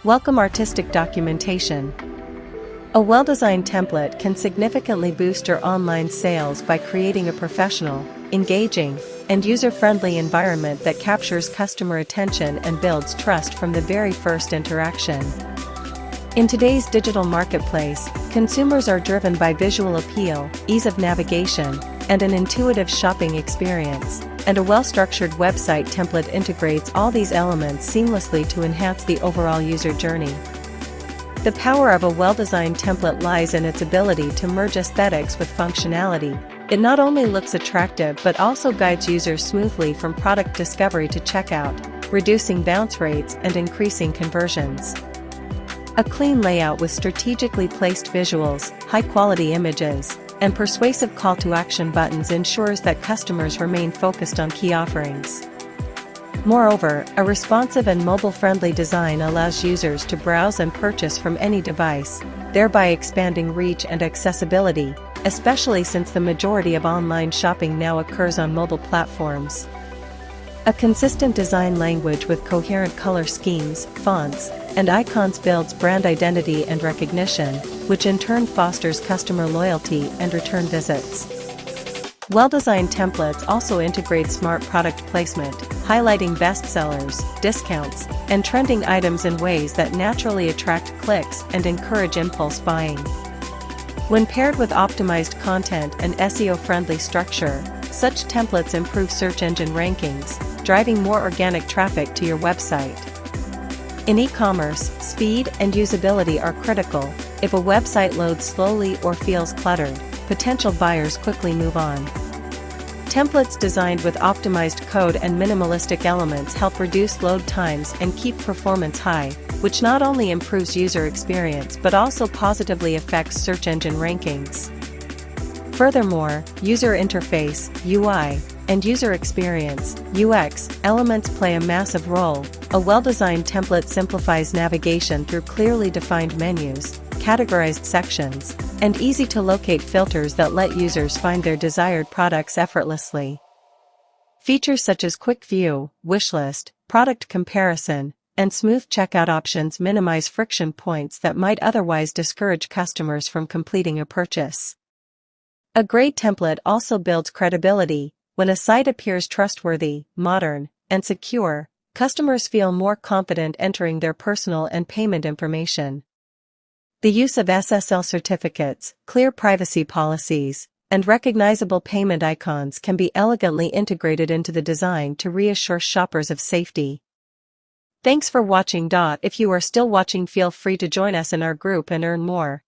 Welcome artistic documentation. A well-designed template can significantly boost your online sales by creating a professional, engaging, and user-friendly environment that captures customer attention and builds trust from the very first interaction. In today's digital marketplace, consumers are driven by visual appeal, ease of navigation, and an intuitive shopping experience, and a well-structured website template integrates all these elements seamlessly to enhance the overall user journey. The power of a well-designed template lies in its ability to merge aesthetics with functionality. It not only looks attractive but also guides users smoothly from product discovery to checkout, reducing bounce rates and increasing conversions. A clean layout with strategically placed visuals, high-quality images, and persuasive call-to-action buttons ensures that customers remain focused on key offerings. Moreover, a responsive and mobile-friendly design allows users to browse and purchase from any device, thereby expanding reach and accessibility, especially since the majority of online shopping now occurs on mobile platforms. A consistent design language with coherent color schemes, fonts, and icons builds brand identity and recognition, which in turn fosters customer loyalty and return visits. Well-designed templates also integrate smart product placement, highlighting bestsellers, discounts, and trending items in ways that naturally attract clicks and encourage impulse buying. When paired with optimized content and SEO-friendly structure, such templates improve search engine rankings, driving more organic traffic to your website. In e-commerce, speed and usability are critical. If a website loads slowly or feels cluttered, potential buyers quickly move on. Templates designed with optimized code and minimalistic elements help reduce load times and keep performance high, which not only improves user experience but also positively affects search engine rankings. Furthermore, user interface, UI, and user experience, UX, elements play a massive role. A well-designed template simplifies navigation through clearly defined menus, categorized sections, and easy-to-locate filters that let users find their desired products effortlessly. Features such as quick view, wishlist, product comparison, and smooth checkout options minimize friction points that might otherwise discourage customers from completing a purchase. A great template also builds credibility. When a site appears trustworthy, modern, and secure, customers feel more confident entering their personal and payment information. The use of SSL certificates, clear privacy policies, and recognizable payment icons can be elegantly integrated into the design to reassure shoppers of safety. Thanks for watching. If you are still watching, feel free to join us in our group and earn more.